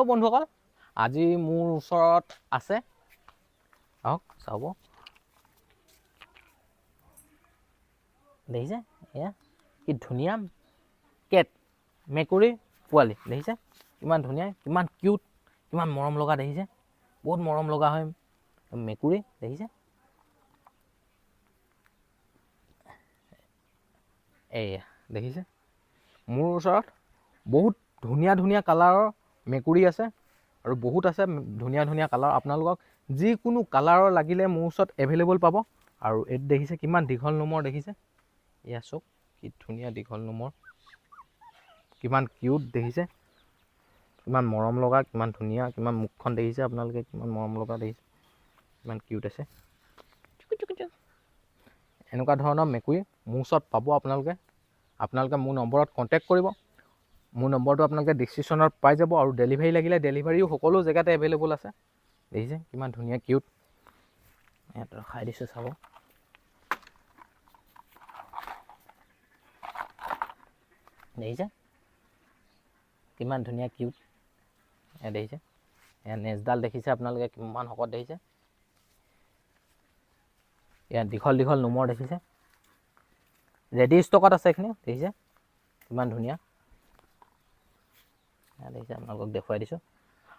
বন্ধুসকল আজি মোৰ ওচৰত আছে আহক চাব দেখিছে এয়া কি ধুনীয়া কেট মেকুৰী পোৱালি দেখিছে কিমান ধুনীয়া কিমান কিউট কিমান মৰম লগা দেখিছে বহুত মৰম লগা হয় মেকুৰী দেখিছে এয়া দেখিছে মোৰ ওচৰত বহুত ধুনীয়া ধুনীয়া কালাৰৰ মেকুৰী আছে আৰু বহুত আছে ধুনীয়া ধুনীয়া কালাৰ আপোনালোকক যিকোনো কালাৰৰ লাগিলে মোৰ ওচৰত এভেইলেবল পাব আৰু এইটো দেখিছে কিমান দীঘল নোমৰ দেখিছে এয়া চাওক কি ধুনীয়া দীঘল নোমৰ কিমান কিউট দেখিছে কিমান মৰম লগা কিমান ধুনীয়া কিমান মুখখন দেখিছে আপোনালোকে কিমান মৰম লগা দেখিছে কিমান কিউট আছে এনেকুৱা ধৰণৰ মেকুৰী মোৰ ওচৰত পাব আপোনালোকে মোৰ নম্বৰত কণ্টেক্ট কৰিব মোৰ নম্বৰটো আপোনালোকে ডিছক্ৰিপশ্যনত পাই যাব আৰু ডেলিভাৰী লাগিলে ডেলিভাৰীও সকলো জেগাতে এভেইলেবল আছে দেখিছে কিমান ধুনীয়া কিউট ইয়াত ৰখাই দিছোঁ চাব দেখিছে কিমান ধুনীয়া কিউট এয়া দেখিছে এয়া নেজডাল দেখিছে আপোনালোকে কিমান শকত দেখিছে ইয়াত দীঘল দীঘল নোমৰ দেখিছে ৰেডি ষ্টকত আছে এইখিনি দেখিছে কিমান ধুনীয়া দেখিছে আপোনালোকক দেখুৱাই দিছোঁ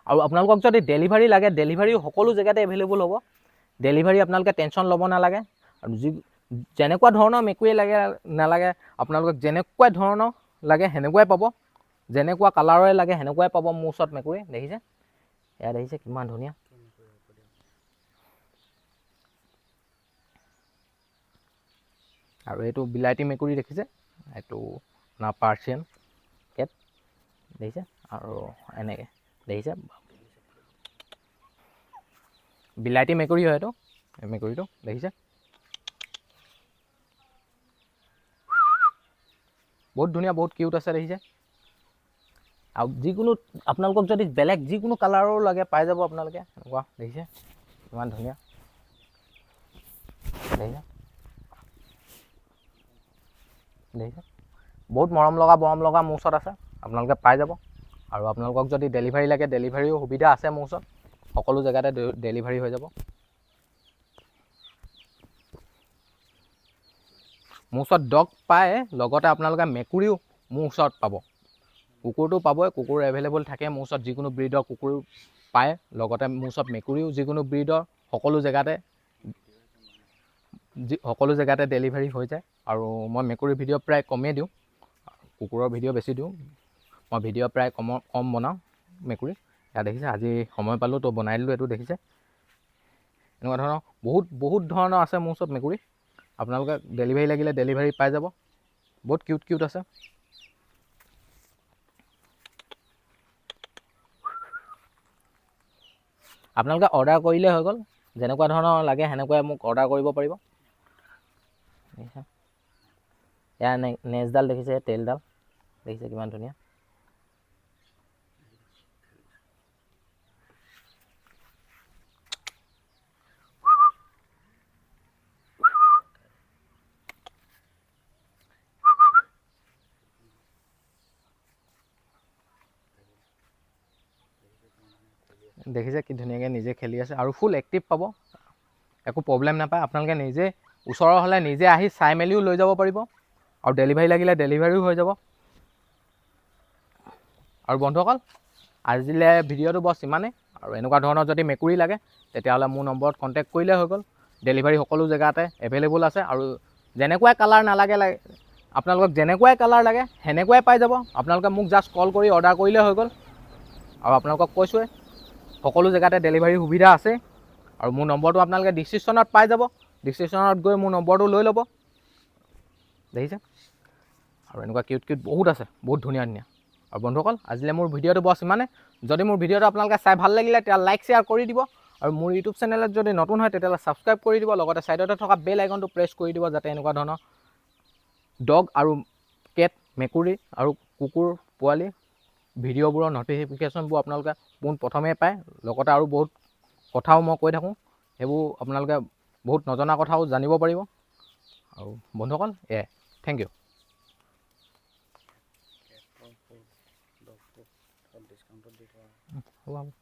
আৰু আপোনালোকক যদি ডেলিভাৰী লাগে ডেলিভাৰী সকলো জেগাতে এভেইলেবল হ'ব ডেলিভাৰী আপোনালোকে টেনশ্যন ল'ব নালাগে আৰু যেনেকুৱা ধৰণৰ মেকুৰী লাগে নালাগে আপোনালোকক যেনেকুৱা ধৰণৰ লাগে সেনেকুৱাই পাব যেনেকুৱা কালাৰৰে লাগে সেনেকুৱাই পাব মোৰ ওচৰত মেকুৰী দেখিছে এয়া দেখিছে কিমান ধুনীয়া আৰু এইটো বিলাইটি মেকুৰী দেখিছে এইটো আপোনাৰ পাৰ্চিয়ান কেট দেখিছে আৰু এনেকৈ দেখিছে বিলাইটি মেকুৰী হয় এইটো মেকুৰীটো দেখিছে বহুত ধুনীয়া বহুত কিউট আছে দেখিছে আৰু যিকোনো আপোনালোকক যদি বেলেগ যিকোনো কালাৰো লাগে পাই যাব আপোনালোকে এনেকুৱা দেখিছে ইমান ধুনীয়া দেখিছে দেখিছে বহুত মৰম লগা মোৰ ওচৰত আছে আপোনালোকে পাই যাব আৰু আপোনালোকক যদি ডেলিভাৰী লাগে ডেলিভাৰীও সুবিধা আছে মোৰ ওচৰত সকলো জেগাতে ডেলিভাৰী হৈ যাব মোৰ ওচৰত ডগ পায় লগতে আপোনালোকে মেকুৰীও মোৰ ওচৰত পাব কুকুৰটো পাবই কুকুৰ এভেইলেবল থাকে মোৰ ওচৰত যিকোনো ব্ৰীডৰ কুকুৰ পায় লগতে মোৰ ওচৰত মেকুৰীও যিকোনো ব্ৰীডৰ সকলো জেগাতে ডেলিভাৰী হৈ যায় আৰু মই মেকুৰীৰ ভিডিঅ' প্ৰায় কমেই দিওঁ কুকুৰৰ ভিডিঅ' বেছি দিওঁ মই ভিডিঅ' প্ৰায় কম বনাওঁ মেকুৰী এয়া দেখিছে আজি সময় পালোঁ তো বনাই দিলোঁ এইটো দেখিছে এনেকুৱা ধৰণৰ বহুত ধৰণৰ আছে মোৰ ওচৰত মেকুৰী আপোনালোকে ডেলিভাৰী লাগিলে ডেলিভাৰী পাই যাব বহুত কিউট কিউট আছে আপোনালোকে অৰ্ডাৰ কৰিলে হৈ গ'ল যেনেকুৱা ধৰণৰ লাগে সেনেকুৱাই মোক অৰ্ডাৰ কৰিব পাৰিব এয়া নেজডাল দেখিছে তেলডাল দেখিছে কিমান ধুনীয়া দেখিছে কি ধুনীয়াকৈ নিজে খেলি আছে আৰু ফুল এক্টিভ পাব একো প্ৰব্লেম নাপায় আপোনালোকে নিজে ওচৰৰ হ'লে নিজে আহি চাই মেলিও লৈ যাব পাৰিব আৰু ডেলিভাৰী লাগিলে ডেলিভাৰীও হৈ যাব আৰু বন্ধুসকল আজিলৈ ভিডিঅ'টো বছ ইমানেই আৰু এনেকুৱা ধৰণৰ যদি মেকুৰী লাগে তেতিয়াহ'লে মোৰ নম্বৰত কণ্টেক্ট কৰিলে হৈ গ'ল ডেলিভাৰী সকলো জেগাতে এভেইলেবল আছে আৰু যেনেকুৱাই কালাৰ নালাগে আপোনালোকক যেনেকুৱাই কালাৰ লাগে সেনেকুৱাই পাই যাব আপোনালোকে মোক জাষ্ট কল কৰি অৰ্ডাৰ কৰিলে হৈ গ'ল আৰু আপোনালোকক কৈছোঁৱে সকলো জেগাতে ডেলিভাৰী সুবিধা আছে আৰু মোৰ নম্বৰটো আপোনালোকে ডিছক্ৰিপশ্যনত পাই যাব ডিছক্ৰিপশ্যনত গৈ মোৰ নম্বৰটো লৈ ল'ব দেখিছে আৰু এনেকুৱা কিউট কিউট বহুত আছে বহুত ধুনীয়া ধুনীয়া আৰু বন্ধুসকল আজিলৈ মোৰ ভিডিঅ'টো বছ ইমানে যদি মোৰ ভিডিঅ'টো আপোনালোকে চাই ভাল লাগিলে তেতিয়া লাইক শ্বেয়াৰ কৰি দিব আৰু মোৰ ইউটিউব চেনেলত যদি নতুন হয় তেতিয়াহ'লে ছাবস্ক্ৰাইব কৰি দিব লগতে ছাইডতে থকা বেল আইকনটো প্ৰেছ কৰি দিব যাতে এনেকুৱা ধৰণৰ ডগ আৰু কেট মেকুৰী আৰু কুকুৰ পোৱালি ভিডিঅ'বোৰৰ ন'টিফিকেশ্যনবোৰ আপোনালোকে পোনপ্ৰথমে পায় লগতে আৰু বহুত কথাও মই কৈ থাকোঁ সেইবোৰ আপোনালোকে বহুত নজনা কথাও জানিব পাৰিব আৰু বন্ধুসকল থেংক ইউ ডিছকাউণ্টত দি থোৱা হ'ব